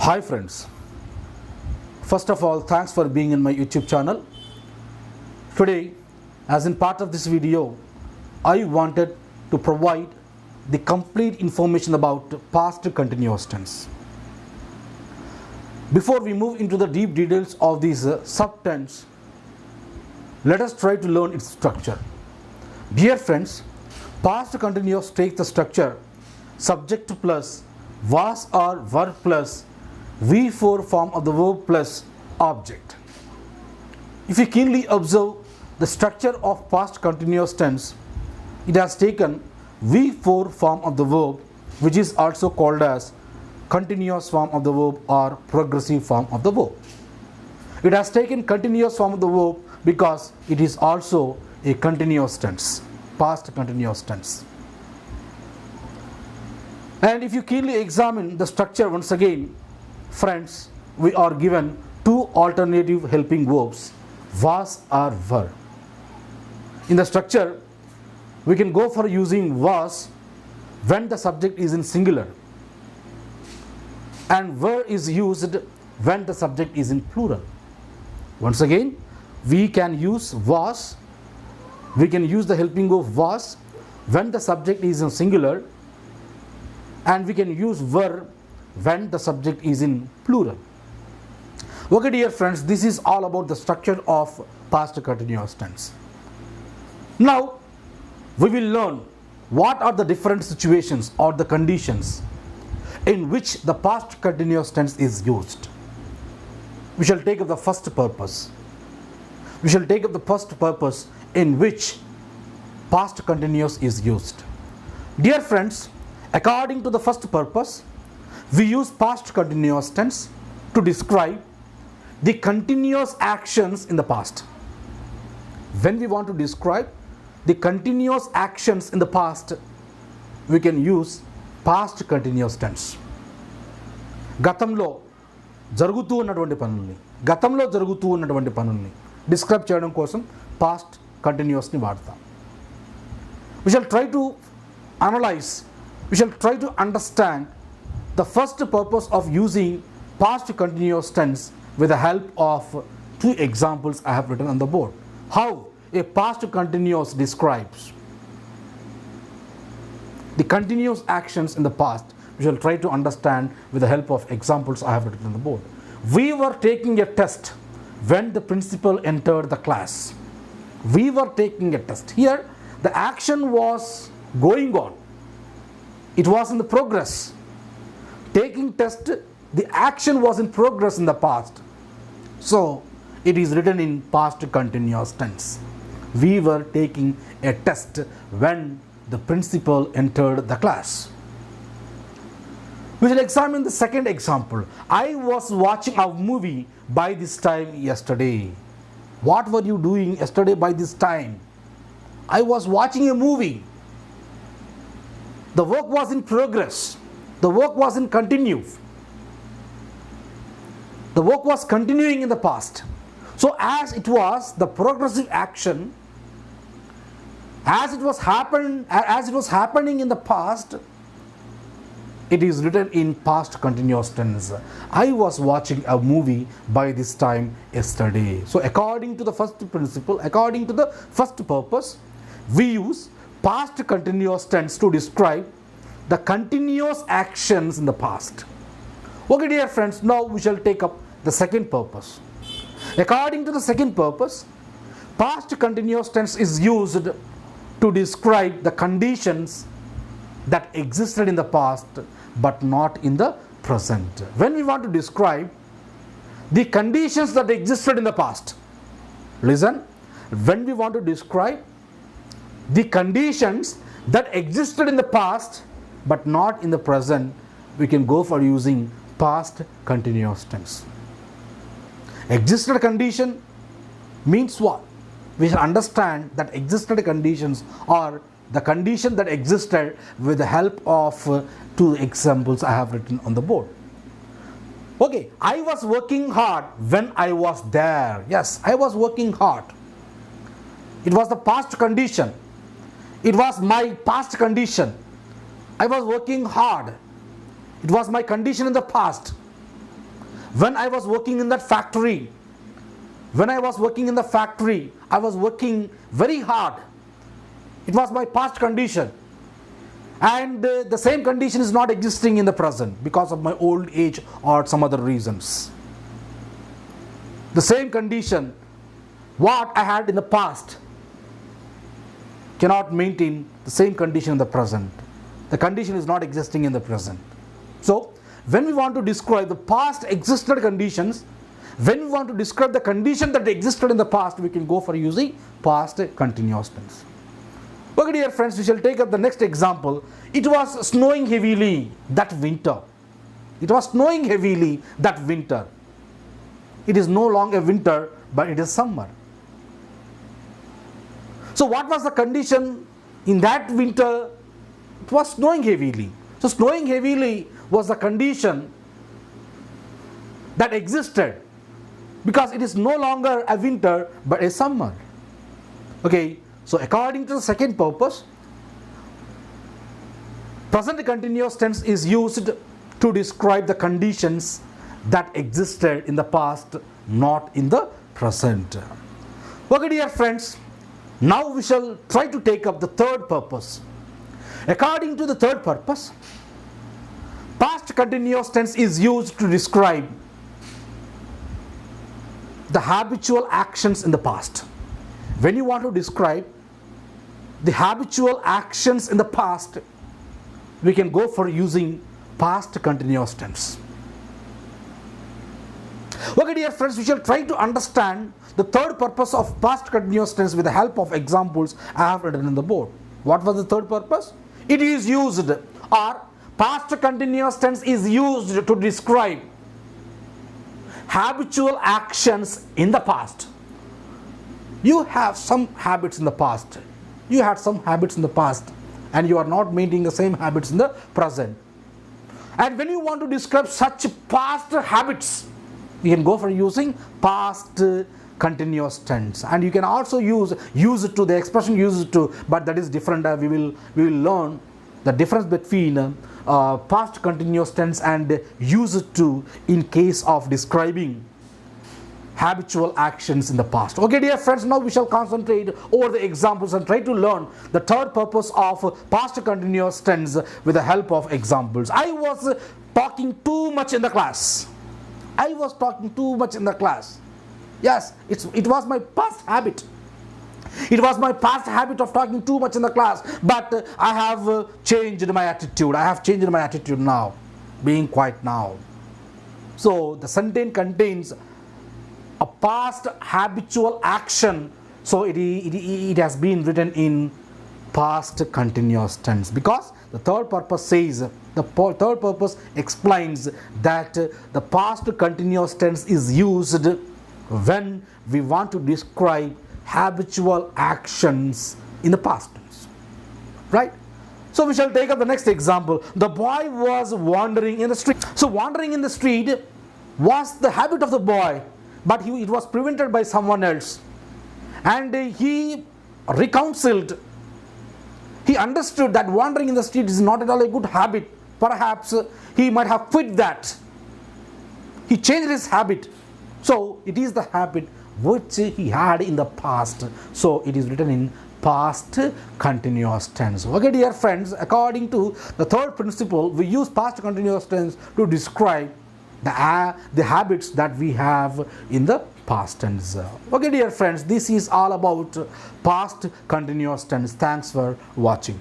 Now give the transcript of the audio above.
Hi friends, first of all thanks for being in my YouTube channel. Today, as in part of this video, I wanted to provide the complete information about past continuous tense. Before we move into the deep details of these subtense, let us try to learn its structure. Dear friends, past continuous takes the structure subject plus was or were plus V4 form of the verb plus object. If you keenly observe the structure of past continuous tense, it has taken V4 form of the verb, which is also called as continuous form of the verb or progressive form of the verb. It has taken continuous form of the verb because it is also a continuous tense, past continuous tense. And if you keenly examine the structure once again, friends, we are given two alternative helping verbs, was or were. In the structure, we can go for using was when the subject is in singular, and were is used when the subject is in plural. Once again, we can use was, we can use the helping verb was when the subject is in singular, and we can use were when the subject is in plural. Okay, dear friends, this is all about the structure of past continuous tense. Now, we will learn what are the different situations or the conditions in which the past continuous tense is used. We shall take up the first purpose. We shall take up the first purpose in which past continuous is used. Dear friends, according to the first purpose, we use past continuous tense to describe the continuous actions in the past. When we want to describe the continuous actions in the past, we can use past continuous tense. గతంలో జరుగుతూ ఉన్నటువంటి పనుల్ని describe చేయడం కోసం past కంటిన్యూస్ని వాడతాం. We shall try to analyze, we shall try to understand the first purpose of using past continuous tense with the help of two examples I have written on the board. How a past continuous describes the continuous actions in the past, we shall try to understand with the help of examples I have written on the board. We were taking a test when the principal entered the class. We were taking a test. Here, the action was going on. It was in the progress. Taking test, the action was in progress in the past. So, it is written in past continuous tense. We were taking a test when the principal entered the class. We shall examine the second example. I was watching a movie by this time yesterday. What were you doing yesterday by this time? I was watching a movie. The work was in progress. The work was in continue. The work was continuing in the past. So as it was the progressive action, as it was happening in the past, it is written in past continuous tense. I was watching a movie by this time yesterday. So according to the first principle, according to the first purpose, we use past continuous tense to describe the continuous actions in the past. Okay, dear friends, now we shall take up the second purpose. According to the second purpose, past continuous tense is used to describe the conditions that existed in the past but not in the present. When we want to describe the conditions that existed in the past, listen, when we want to describe the conditions that existed in the past but not in the present, we can go for using past continuous tense. Existed condition means what? We should understand that existed conditions are the condition that existed with the help of two examples I have written on the board. Okay, I was working hard when I was there. Yes, I was working hard. It was the past condition. It was my past condition. I was working hard. It was my condition in the past. When I was working in that factory, when I was working in the factory, I was working very hard. It was my past condition. And the same condition is not existing in the present because of my old age or some other reasons. The same condition, what I had in the past, cannot maintain the same condition in the present. The condition is not existing in the present. So, when we want to describe the past existed conditions, when we want to describe the condition that existed in the past, we can go for using past continuous tense. Okay, dear friends, we shall take up the next example. It was snowing heavily that winter. It was snowing heavily that winter. It is no longer winter, but it is summer. So what was the condition in that winter? It was snowing heavily. So snowing heavily was the condition that existed because it is no longer a winter but a summer. Okay, so according to the second purpose, present continuous tense is used to describe the conditions that existed in the past, not in the present. Okay, dear friends, now we shall try to take up the third purpose. According to the third purpose, past continuous tense is used to describe the habitual actions in the past. When you want to describe the habitual actions in the past, we can go for using past continuous tense. Okay, dear friends, we shall try to understand the third purpose of past continuous tense with the help of examples I have written on the board. What was the third purpose? It is used, or past continuous tense is used to describe habitual actions in the past. You have some habits in the past. You had some habits in the past and you are not maintaining the same habits in the present. And when you want to describe such past habits, you can go for using past continuous tense, and you can also use it to, the expression use it to, but that is different. We will learn the difference between past continuous tense and use it to in case of describing habitual actions in the past. Okay, dear friends, now we shall concentrate over the examples and try to learn the third purpose of past continuous tense with the help of examples. I was talking too much in the class. I was talking too much in the class. Yes, it was my past habit. It was my past habit of talking too much in the class, but I have changed my attitude. I have changed my attitude now, being quiet now. So the sentence contains a past habitual action, so it has been written in past continuous tense because the third purpose says, the third purpose explains that the past continuous tense is used when we want to describe habitual actions in the past tense, right? So we shall take up the next example. The boy was wandering in the street. So wandering in the street was the habit of the boy, but it was prevented by someone else, and he reconciled. He understood that wandering in the street is not at all a good habit. Perhaps he might have quit that. He changed his habit. So it is the habit which he had in the past. So it is written in past continuous tense. Okay, dear friends, according to the third principle, we use past continuous tense to describe the habits that we have in the past tense. Okay, dear friends, this is all about past continuous tense. Thanks for watching.